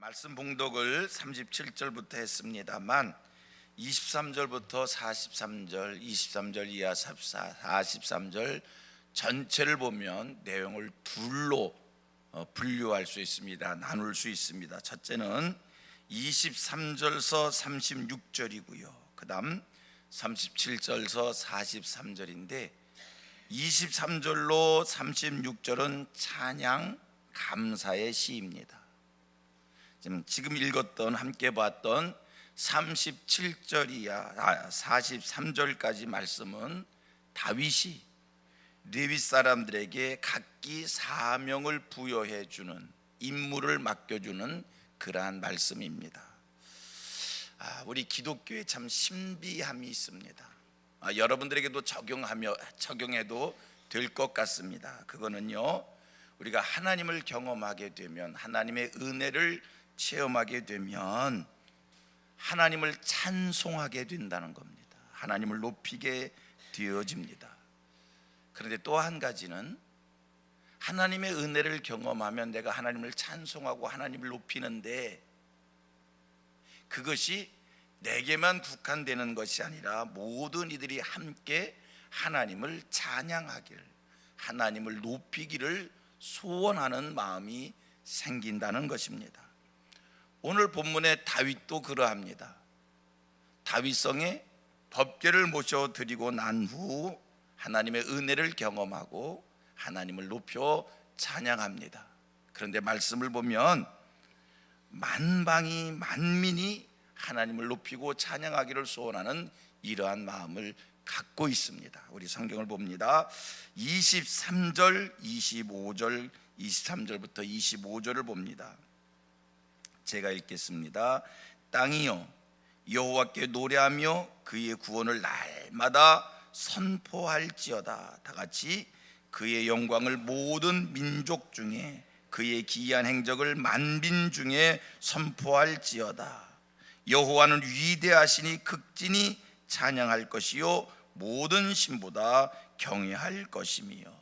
말씀 봉독을 37절부터 했습니다만 23절부터 43절, 23절 이하 43절 전체를 보면 내용을 둘로 분류할 수 있습니다. 나눌 수 있습니다. 첫째는 23절서 36절이고요. 그 다음 37절서 43절인데 23절로 36절은 찬양 감사의 시입니다. 지금 읽었던 함께 봤던 37절 이하 43절까지 말씀은 다윗이 레위 사람들에게 각기 사명을 부여해 주는, 임무를 맡겨주는 그러한 말씀입니다. 우리 기독교에 참 신비함이 있습니다. 여러분들에게도 적용해도 될 것 같습니다. 그거는요, 우리가 하나님을 경험하게 되면, 하나님의 은혜를 체험하게 되면 하나님을 찬송하게 된다는 겁니다. 하나님을 높이게 되어집니다. 그런데 또 한 가지는 하나님의 은혜를 경험하면 내가 하나님을 찬송하고 하나님을 높이는데 그것이 내게만 국한되는 것이 아니라 모든 이들이 함께 하나님을 찬양하길, 하나님을 높이기를 소원하는 마음이 생긴다는 것입니다. 오늘 본문의 다윗도 그러합니다. 다윗성에 법궤를 모셔드리고 난 후 하나님의 은혜를 경험하고 하나님을 높여 찬양합니다. 그런데 말씀을 보면 만방이 만민이 하나님을 높이고 찬양하기를 소원하는 이러한 마음을 갖고 있습니다. 우리 성경을 봅니다. 23절, 25절, 23절부터 25절을 봅니다. 제가 읽겠습니다. 땅이여 여호와께 노래하며 그의 구원을 날마다 선포할지어다. 다 같이 그의 영광을 모든 민족 중에, 그의 기이한 행적을 만민 중에 선포할지어다. 여호와는 위대하시니 극진히 찬양할 것이요 모든 신보다 경외할 것이며.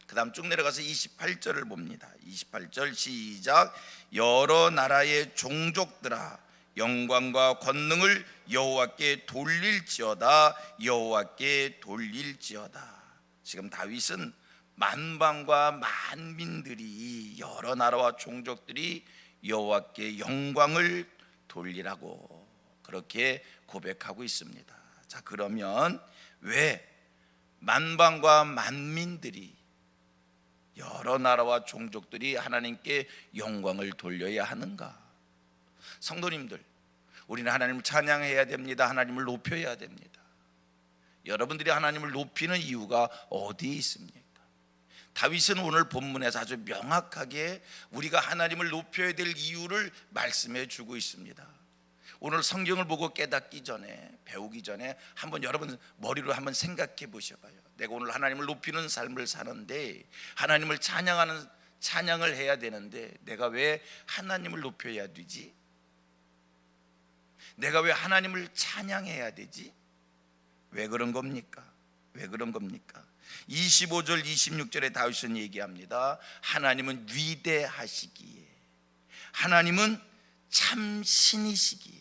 그 다음 쭉 내려가서 28절을 봅니다. 28절 시작. 여러 나라의 종족들아 영광과 권능을 여호와께 돌릴지어다. 여호와께 돌릴지어다. 지금 다윗은 만방과 만민들이, 여러 나라와 종족들이 여호와께 영광을 돌리라고 그렇게 고백하고 있습니다. 자, 그러면 왜 만방과 만민들이, 여러 나라와 종족들이 하나님께 영광을 돌려야 하는가? 성도님들, 우리는 하나님을 찬양해야 됩니다. 하나님을 높여야 됩니다. 여러분들이 하나님을 높이는 이유가 어디에 있습니까? 다윗은 오늘 본문에서 아주 명확하게 우리가 하나님을 높여야 될 이유를 말씀해 주고 있습니다. 오늘 성경을 보고 깨닫기 전에, 배우기 전에 한번 여러분 머리로 한번 생각해 보셔봐요. 내가 오늘 하나님을 높이는 삶을 사는데, 하나님을 찬양을 해야 되는데 내가 왜 하나님을 높여야 되지? 내가 왜 하나님을 찬양해야 되지? 왜 그런 겁니까? 왜 그런 겁니까? 25절 26절에 다윗은 얘기합니다. 하나님은 위대하시기에, 하나님은 참 신이시기에,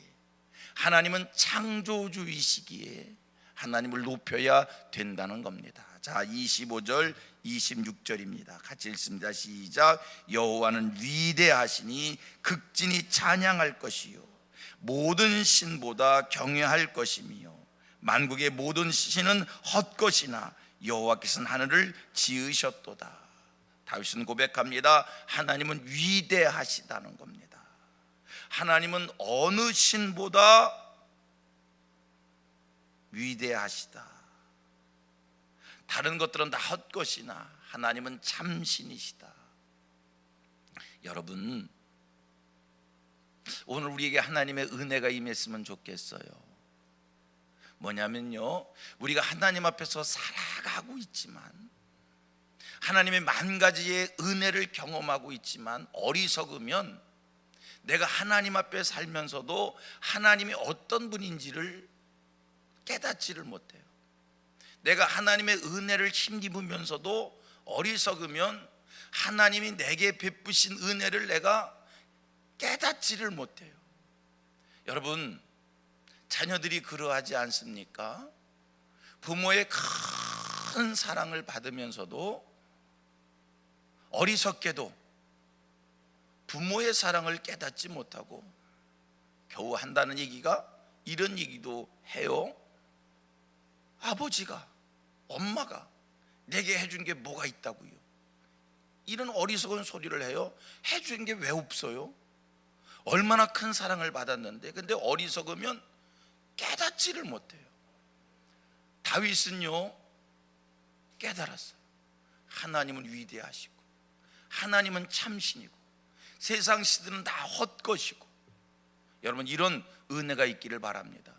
하나님은 창조주이시기에 하나님을 높여야 된다는 겁니다. 자, 25절 26절입니다. 같이 읽습니다. 시작. 여호와는 위대하시니 극진히 찬양할 것이요 모든 신보다 경외할 것이며 만국의 모든 신은 헛것이나 여호와께서는 하늘을 지으셨도다. 다윗은 고백합니다. 하나님은 위대하시다는 겁니다. 하나님은 어느 신보다 위대하시다. 다른 것들은 다 헛것이나 하나님은 참신이시다. 여러분, 오늘 우리에게 하나님의 은혜가 임했으면 좋겠어요. 뭐냐면요, 우리가 하나님 앞에서 살아가고 있지만, 하나님의 만 가지의 은혜를 경험하고 있지만 어리석으면 내가 하나님 앞에 살면서도 하나님이 어떤 분인지를 깨닫지를 못해요. 내가 하나님의 은혜를 힘입으면서도 어리석으면 하나님이 내게 베푸신 은혜를 내가 깨닫지 깨닫지를 못해요. 여러분, 자녀들이 그러하지 않습니까? 부모의 큰 사랑을 받으면서도 어리석게도 부모의 사랑을 깨닫지 못하고 겨우 한다는 얘기가 이런 얘기도 해요. 아버지가, 엄마가 내게 해준 게 뭐가 있다고요? 이런 어리석은 소리를 해요. 해준 게 왜 없어요? 얼마나 큰 사랑을 받았는데. 근데 어리석으면 깨닫지를 못해요. 다윗은요 깨달았어요. 하나님은 위대하시고 하나님은 참신이고 세상 시대는 다 헛것이고. 여러분, 이런 은혜가 있기를 바랍니다.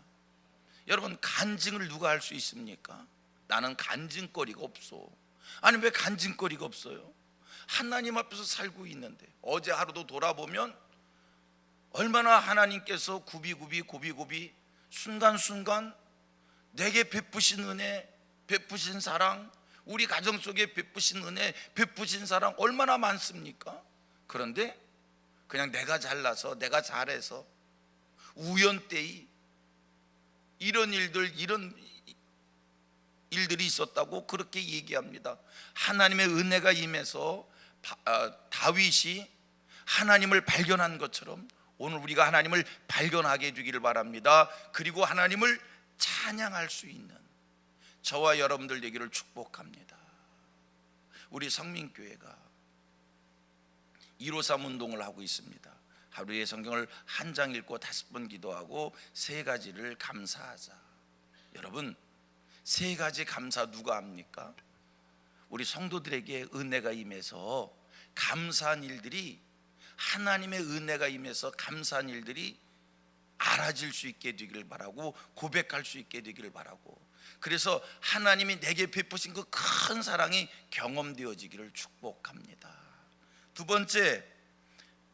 여러분, 간증을 누가 할 수 있습니까? 나는 간증거리가 없어. 아니, 왜 간증거리가 없어요? 하나님 앞에서 살고 있는데 어제 하루도 돌아보면 얼마나 하나님께서 굽이굽이 순간순간 내게 베푸신 은혜, 베푸신 사랑, 우리 가정 속에 베푸신 은혜, 베푸신 사랑 얼마나 많습니까? 그런데 그냥 내가 잘나서, 내가 잘해서, 우연때에 이런 일들이 있었다고 그렇게 얘기합니다. 하나님의 은혜가 임해서 다윗이 하나님을 발견한 것처럼 오늘 우리가 하나님을 발견하게 되기를 바랍니다. 그리고 하나님을 찬양할 수 있는 저와 여러분들 되기를 축복합니다. 우리 성민교회가 153 운동을 하고 있습니다. 하루에 성경을 한 장 읽고 5번 기도하고 3가지를 감사하자. 여러분, 3가지 감사 누가 합니까? 우리 성도들에게 은혜가 임해서 감사한 일들이, 하나님의 은혜가 임해서 감사한 일들이 알아질 수 있게 되기를 바라고, 고백할 수 있게 되기를 바라고, 그래서 하나님이 내게 베푸신 그 큰 사랑이 경험되어지기를 축복합니다. 2번째,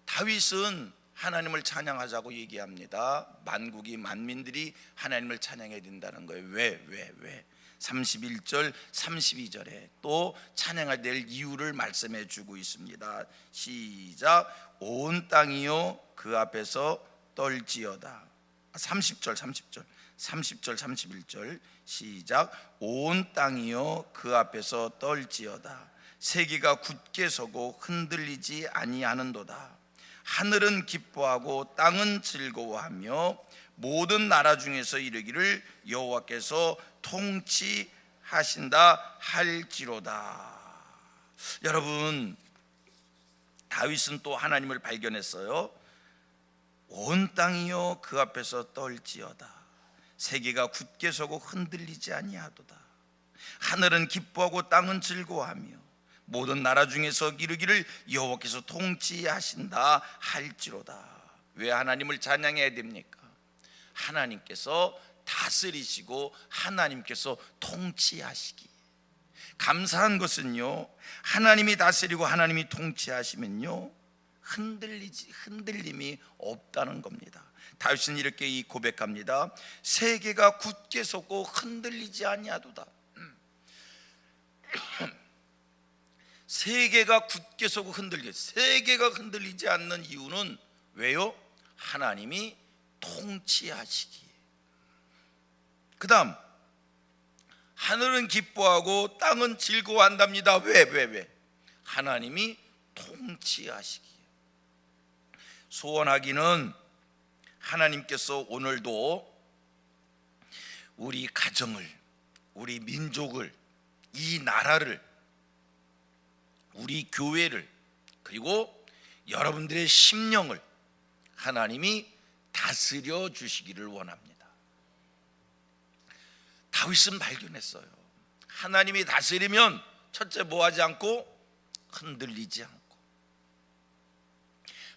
다윗은 하나님을 찬양하자고 얘기합니다. 만국이, 만민들이 하나님을 찬양해야 된다는 거예요. 왜? 31절 32절에 또 찬양해야 될 이유를 말씀해 주고 있습니다. 시작. 온 땅이요 그 앞에서 떨지어다. 30절 31절 시작. 온 땅이요 그 앞에서 떨지어다. 세계가 굳게 서고 흔들리지 아니하는도다. 하늘은 기뻐하고 땅은 즐거워하며 모든 나라 중에서 이르기를 여호와께서 통치하신다 할지로다. 여러분, 다윗은 또 하나님을 발견했어요. 온 땅이요 그 앞에서 떨지어다. 세계가 굳게 서고 흔들리지 아니하도다. 하늘은 기뻐하고 땅은 즐거워하며 모든 나라 중에서 이르기를 여호와께서 통치하신다 할지로다. 왜 하나님을 찬양해야 됩니까? 하나님께서 다스리시고 하나님께서 통치하시기. 감사한 것은요, 하나님이 다스리고 하나님이 통치하시면요 흔들림이 없다는 겁니다. 다윗은 이렇게 고백합니다. 세계가 굳게 섰고 흔들리지 아니하도다. 세계가 굳게 서고 세계가 흔들리지 않는 이유는 왜요? 하나님이 통치하시기에. 그 다음, 하늘은 기뻐하고 땅은 즐거워한답니다. 왜? 하나님이 통치하시기에. 소원하기는 하나님께서 오늘도 우리 가정을, 우리 민족을, 이 나라를, 우리 교회를, 그리고 여러분들의 심령을 하나님이 다스려 주시기를 원합니다. 다윗은 발견했어요. 하나님이 다스리면 첫째 뭐하지 않고 흔들리지 않고,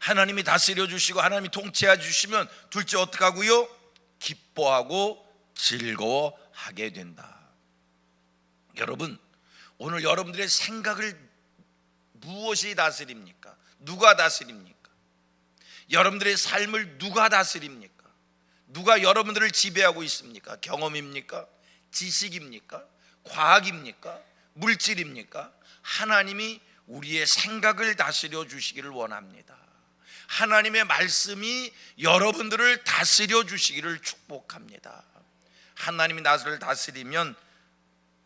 하나님이 다스려 주시고 하나님이 통치해 주시면 둘째 어떻게 하고요? 기뻐하고 즐거워하게 된다. 여러분, 오늘 여러분들의 생각을 무엇이 다스립니까? 누가 다스립니까? 여러분들의 삶을 누가 다스립니까? 누가 여러분들을 지배하고 있습니까? 경험입니까? 지식입니까? 과학입니까? 물질입니까? 하나님이 우리의 생각을 다스려 주시기를 원합니다. 하나님의 말씀이 여러분들을 다스려 주시기를 축복합니다. 하나님이 나를 다스리면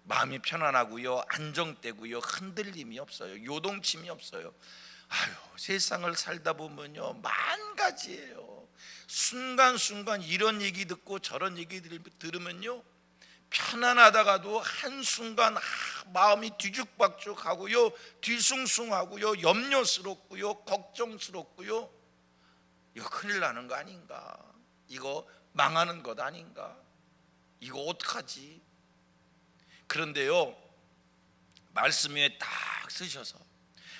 마음이 편안하고요, 안정되고요, 흔들림이 없어요, 요동침이 없어요. 세상을 살다 보면요, 만 가지예요. 순간순간 이런 얘기 듣고 저런 얘기 들으면요, 편안하다가도 한순간 마음이 뒤죽박죽하고요, 뒤숭숭하고요, 염려스럽고요, 걱정스럽고요. 이거 큰일 나는 거 아닌가? 이거 망하는 것 아닌가? 이거 어떡하지? 그런데요, 말씀 위에 딱 쓰셔서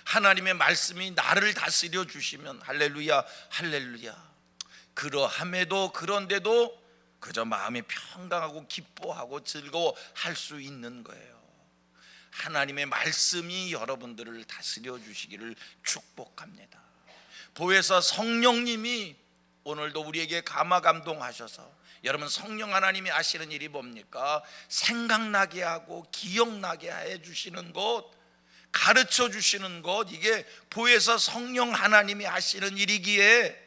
하나님의 말씀이 나를 다스려 주시면 할렐루야, 할렐루야. 그러함에도 그런데도 그저 마음이 평강하고 기뻐하고 즐거워할 수 있는 거예요. 하나님의 말씀이 여러분들을 다스려 주시기를 축복합니다. 보혜사 성령님이 오늘도 우리에게 감화감동하셔서, 여러분, 성령 하나님이 하시는 일이 뭡니까? 생각나게 하고 기억나게 해주시는 것, 가르쳐 주시는 것, 이게 보혜사 성령 하나님이 하시는 일이기에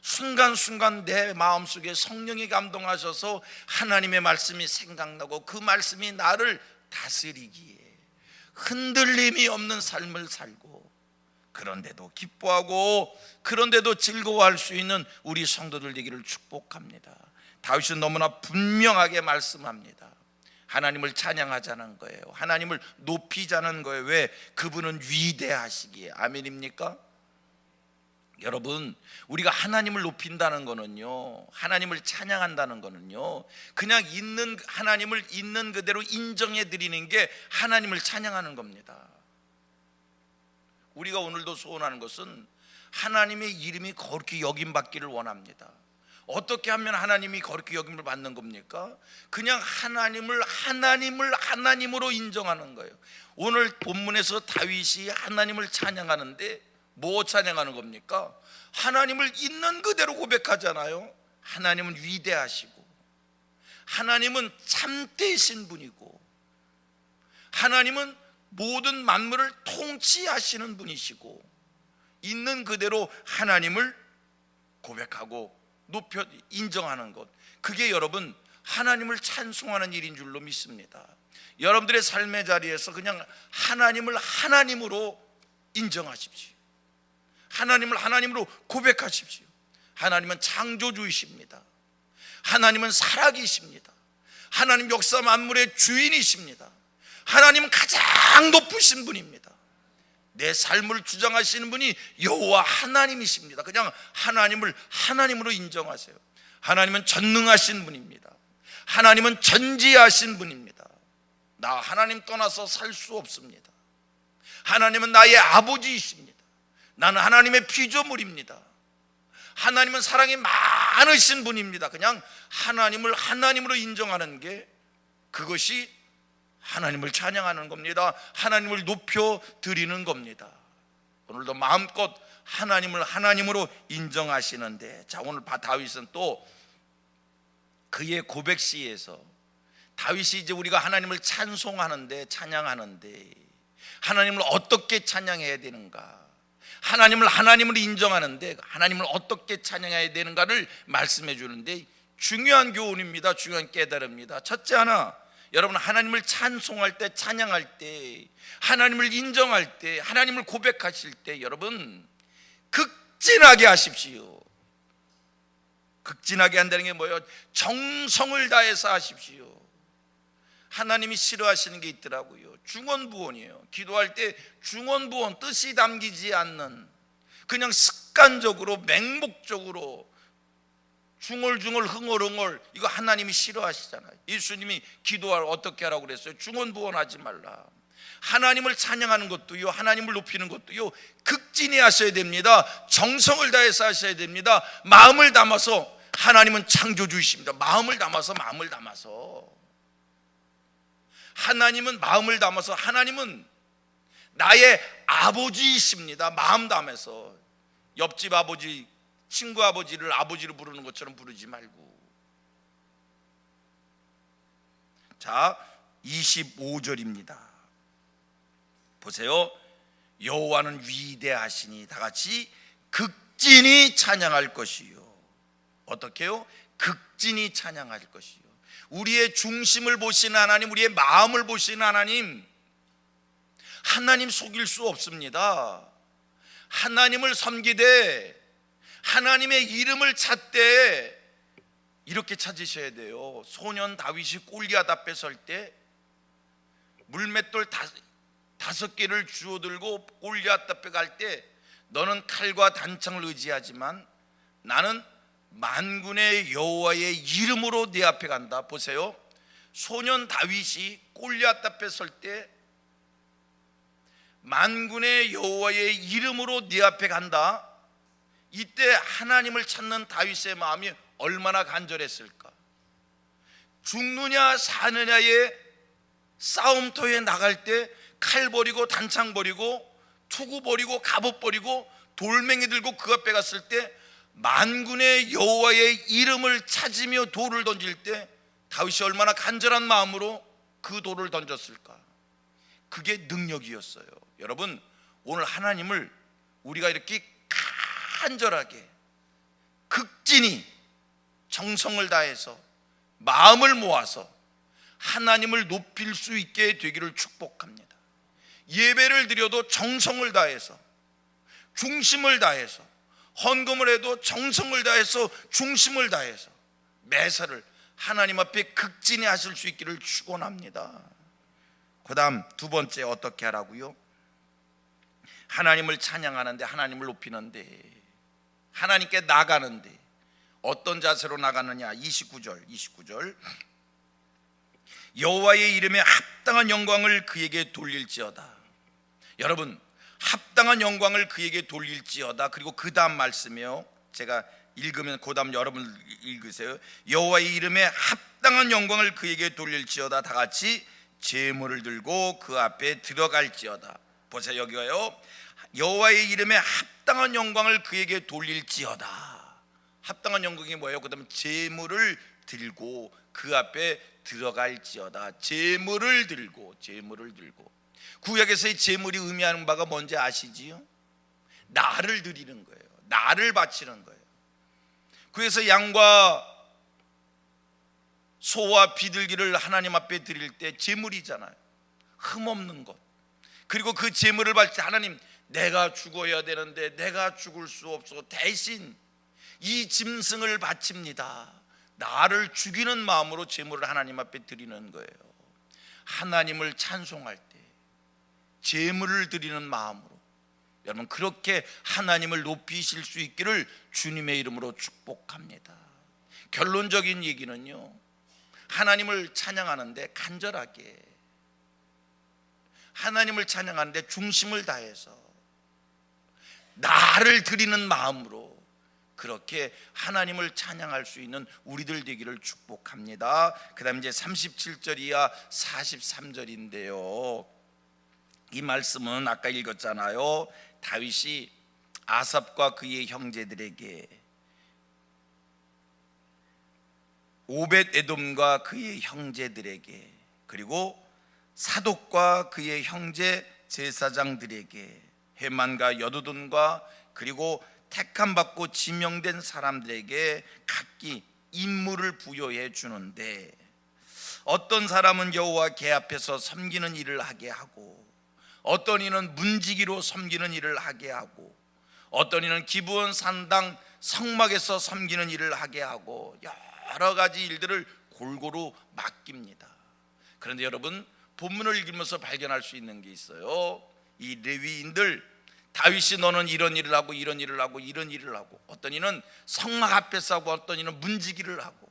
순간순간 내 마음속에 성령이 감동하셔서 하나님의 말씀이 생각나고 그 말씀이 나를 다스리기에 흔들림이 없는 삶을 살고, 그런데도 기뻐하고 그런데도 즐거워할 수 있는 우리 성도들 되기를 축복합니다. 다윗은 너무나 분명하게 말씀합니다. 하나님을 찬양하자는 거예요. 하나님을 높이자는 거예요. 왜? 그분은 위대하시기에. 아멘입니까? 여러분, 우리가 하나님을 높인다는 거는요, 하나님을 찬양한다는 거는요, 그냥 있는 하나님을 있는 그대로 인정해 드리는 게 하나님을 찬양하는 겁니다. 우리가 오늘도 소원하는 것은 하나님의 이름이 거룩히 여김받기를 원합니다. 어떻게 하면 하나님이 거룩히 여김을 받는 겁니까? 그냥 하나님으로 인정하는 거예요. 오늘 본문에서 다윗이 하나님을 찬양하는데 뭐 찬양하는 겁니까? 하나님을 있는 그대로 고백하잖아요. 하나님은 위대하시고, 하나님은 참되신 분이고, 하나님은 모든 만물을 통치하시는 분이시고, 있는 그대로 하나님을 고백하고 높여 인정하는 것, 그게 여러분 하나님을 찬송하는 일인 줄로 믿습니다. 여러분들의 삶의 자리에서 그냥 하나님을 하나님으로 인정하십시오. 하나님을 하나님으로 고백하십시오. 하나님은 창조주이십니다. 하나님은 살아계십니다. 하나님 역사 만물의 주인이십니다. 하나님은 가장 높으신 분입니다. 내 삶을 주장하시는 분이 여호와 하나님이십니다. 그냥 하나님을 하나님으로 인정하세요. 하나님은 전능하신 분입니다. 하나님은 전지하신 분입니다. 나 하나님 떠나서 살 수 없습니다. 하나님은 나의 아버지이십니다. 나는 하나님의 피조물입니다. 하나님은 사랑이 많으신 분입니다. 그냥 하나님을 하나님으로 인정하는 게, 그것이 하나님을 찬양하는 겁니다. 하나님을 높여 드리는 겁니다. 오늘도 마음껏 하나님을 하나님으로 인정하시는데, 자, 오늘 다윗은 또 그의 고백시에서, 다윗이 이제 우리가 하나님을 찬송하는데, 찬양하는데 하나님을 어떻게 찬양해야 되는가, 하나님을 하나님으로 인정하는데 하나님을 어떻게 찬양해야 되는가를 말씀해 주는데, 중요한 교훈입니다. 중요한 깨달음입니다. 첫째 하나, 여러분, 하나님을 찬송할 때, 찬양할 때, 하나님을 인정할 때, 하나님을 고백하실 때, 여러분 극진하게 하십시오. 극진하게 한다는 게 뭐예요? 정성을 다해서 하십시오. 하나님이 싫어하시는 게 있더라고요. 중언부언이에요. 기도할 때 중언부언, 뜻이 담기지 않는, 그냥 습관적으로 맹목적으로 중얼중얼 흥얼흥얼, 이거 하나님이 싫어하시잖아요. 예수님이 기도할 어떻게 하라고 그랬어요? 중언부언하지 말라. 하나님을 찬양하는 것도요, 하나님을 높이는 것도요, 극진히 하셔야 됩니다. 정성을 다해서 하셔야 됩니다. 마음을 담아서. 하나님은 창조주이십니다. 마음을 담아서, 마음을 담아서. 하나님은 마음을 담아서, 하나님은 나의 아버지이십니다. 마음 담아서. 옆집 아버지, 친구 아버지를 아버지로 부르는 것처럼 부르지 말고. 자, 25절입니다. 보세요. 여호와는 위대하시니, 다 같이 극진히 찬양할 것이요. 어떻게요? 극진히 찬양할 것이요. 우리의 중심을 보시는 하나님, 우리의 마음을 보시는 하나님, 하나님 속일 수 없습니다. 하나님을 섬기되 하나님의 이름을 찾되 이렇게 찾으셔야 돼요. 소년 다윗이 골리앗 앞에 설 때 물맷돌 5개를 주워들고 골리앗 앞에 갈 때 너는 칼과 단창을 의지하지만 나는 만군의 여호와의 이름으로 네 앞에 간다. 보세요. 소년 다윗이 골리앗 앞에 설 때 만군의 여호와의 이름으로 네 앞에 간다. 이때 하나님을 찾는 다윗의 마음이 얼마나 간절했을까. 죽느냐 사느냐의 싸움터에 나갈 때 칼 버리고 단창 버리고 투구 버리고 갑옷 버리고 돌멩이 들고 그 앞에 갔을 때 만군의 여호와의 이름을 찾으며 돌을 던질 때 다윗이 얼마나 간절한 마음으로 그 돌을 던졌을까. 그게 능력이었어요. 여러분, 오늘 하나님을 우리가 이렇게 간절하게 극진히 정성을 다해서 마음을 모아서 하나님을 높일 수 있게 되기를 축복합니다. 예배를 드려도 정성을 다해서, 중심을 다해서, 헌금을 해도 정성을 다해서, 중심을 다해서 매사를 하나님 앞에 극진히 하실 수 있기를 축원합니다. 그 다음 두 번째 어떻게 하라고요? 하나님을 찬양하는데, 하나님을 높이는데, 하나님께 나가는데 어떤 자세로 나가느냐. 29절 여호와의 이름에 합당한 영광을 그에게 돌릴지어다. 여러분, 합당한 영광을 그에게 돌릴지어다. 그리고 그 다음 말씀이요, 제가 읽으면 그 다음 여러분 읽으세요. 여호와의 이름에 합당한 영광을 그에게 돌릴지어다. 다 같이 제물을 들고 그 앞에 들어갈지어다. 보세요, 여기가요, 여호와의 이름에 합당한 영광을 그에게 돌릴지어다. 합당한 영광이 뭐예요? 그 다음에 제물을 들고 그 앞에 들어갈지어다. 제물을 들고, 제물을 들고. 구약에서의 제물이 의미하는 바가 뭔지 아시지요? 나를 드리는 거예요. 나를 바치는 거예요. 그래서 양과 소와 비둘기를 하나님 앞에 드릴 때 제물이잖아요. 흠없는 것. 그리고 그 제물을 바칠 때 하나님, 내가 죽어야 되는데 내가 죽을 수 없어 대신 이 짐승을 바칩니다. 나를 죽이는 마음으로 제물을 하나님 앞에 드리는 거예요. 하나님을 찬송할 때 제물을 드리는 마음으로 여러분 그렇게 하나님을 높이실 수 있기를 주님의 이름으로 축복합니다. 결론적인 얘기는요, 하나님을 찬양하는데 간절하게, 하나님을 찬양하는데 중심을 다해서 나를 드리는 마음으로 그렇게 하나님을 찬양할 수 있는 우리들 되기를 축복합니다. 그 다음 이제 37절 이하 43절인데요 이 말씀은 아까 읽었잖아요. 다윗이 아삽과 그의 형제들에게, 오벳 에돔과 그의 형제들에게, 그리고 사독과 그의 형제 제사장들에게, 헤만과 여두둔과 그리고 택함 받고 지명된 사람들에게 각기 임무를 부여해 주는데, 어떤 사람은 여호와 궤 앞에서 섬기는 일을 하게 하고, 어떤 이는 문지기로 섬기는 일을 하게 하고, 어떤 이는 기브온 산당 성막에서 섬기는 일을 하게 하고, 여러 가지 일들을 골고루 맡깁니다. 그런데 여러분, 본문을 읽으면서 발견할 수 있는 게 있어요. 이 레위인들, 다윗이 너는 이런 일을 하고 이런 일을 하고 이런 일을 하고, 어떤 이는 성막 앞에서 하고 어떤 이는 문지기를 하고,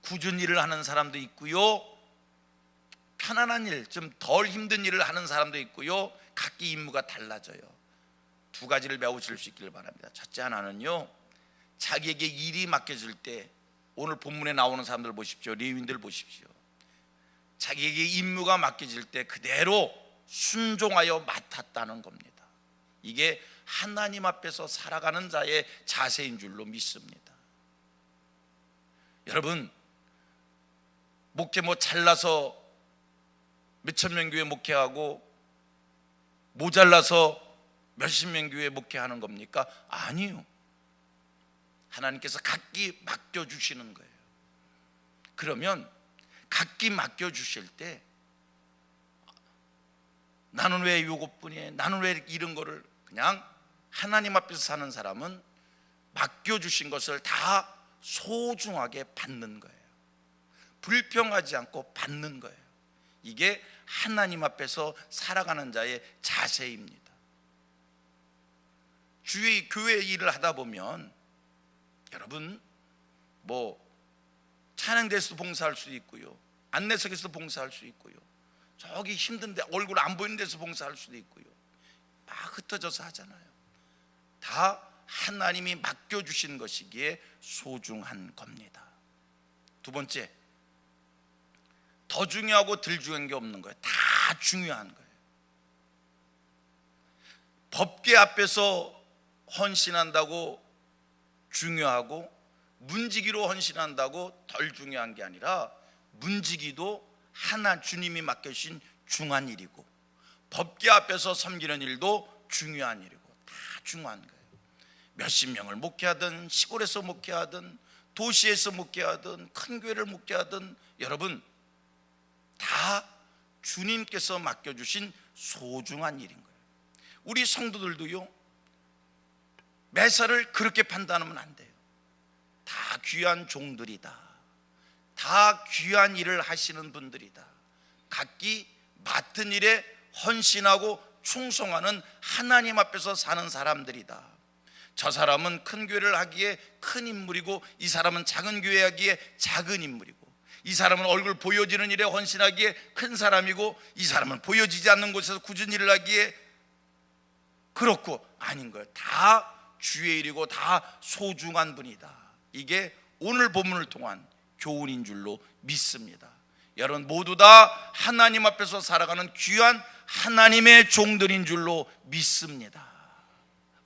굳은 일을 하는 사람도 있고요, 편안한 일, 좀 덜 힘든 일을 하는 사람도 있고요. 각기 임무가 달라져요. 두 가지를 배우실 수 있기를 바랍니다. 첫째 하나는요, 자기에게 일이 맡겨질 때, 오늘 본문에 나오는 사람들 보십시오. 레위인들 보십시오. 자기에게 임무가 맡겨질 때 그대로 순종하여 맡았다는 겁니다. 이게 하나님 앞에서 살아가는 자의 자세인 줄로 믿습니다. 여러분, 목회 잘라서 몇천명 교회 목회하고 모잘라서 몇십 명 교회 목회하는 겁니까? 아니요. 하나님께서 각기 맡겨주시는 거예요. 그러면 각기 맡겨주실 때 나는 왜 요것뿐이 해? 나는 왜 이런 거를, 그냥 하나님 앞에서 사는 사람은 맡겨주신 것을 다 소중하게 받는 거예요. 불평하지 않고 받는 거예요. 이게 하나님 앞에서 살아가는 자의 자세입니다. 주의 교회 일을 하다 보면 여러분 찬양대에서도 봉사할 수 있고요, 안내석에서도 봉사할 수 있고요, 저기 힘든데 얼굴 안 보이는 데서 봉사할 수도 있고요, 막 흩어져서 하잖아요. 다 하나님이 맡겨주신 것이기에 소중한 겁니다. 두 번째, 더 중요하고 덜 중요한 게 없는 거예요. 다 중요한 거예요. 법계 앞에서 헌신한다고 중요하고 문지기로 헌신한다고 덜 중요한 게 아니라, 문지기도 하나 주님이 맡겨주신 중요한 일이고 법계 앞에서 섬기는 일도 중요한 일이고 다 중요한 거예요. 몇십 명을 목회하든 시골에서 목회하든 도시에서 목회하든 큰 교회를 목회하든 여러분 다 주님께서 맡겨주신 소중한 일인 거예요. 우리 성도들도요, 매사를 그렇게 판단하면 안 돼요. 다 귀한 종들이다. 다 귀한 일을 하시는 분들이다. 각기 맡은 일에 헌신하고 충성하는 하나님 앞에서 사는 사람들이다. 저 사람은 큰 교회를 하기에 큰 인물이고 이 사람은 작은 교회 하기에 작은 인물이고, 이 사람은 얼굴 보여지는 일에 헌신하기에 큰 사람이고 이 사람은 보여지지 않는 곳에서 굳은 일을 하기에 그렇고, 아닌 거예요. 다 주의 일이고 다 소중한 분이다. 이게 오늘 본문을 통한 교훈인 줄로 믿습니다. 여러분 모두 다 하나님 앞에서 살아가는 귀한 하나님의 종들인 줄로 믿습니다.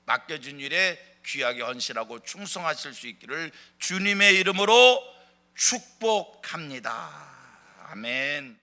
맡겨진 일에 귀하게 헌신하고 충성하실 수 있기를 주님의 이름으로 축복합니다. 아멘.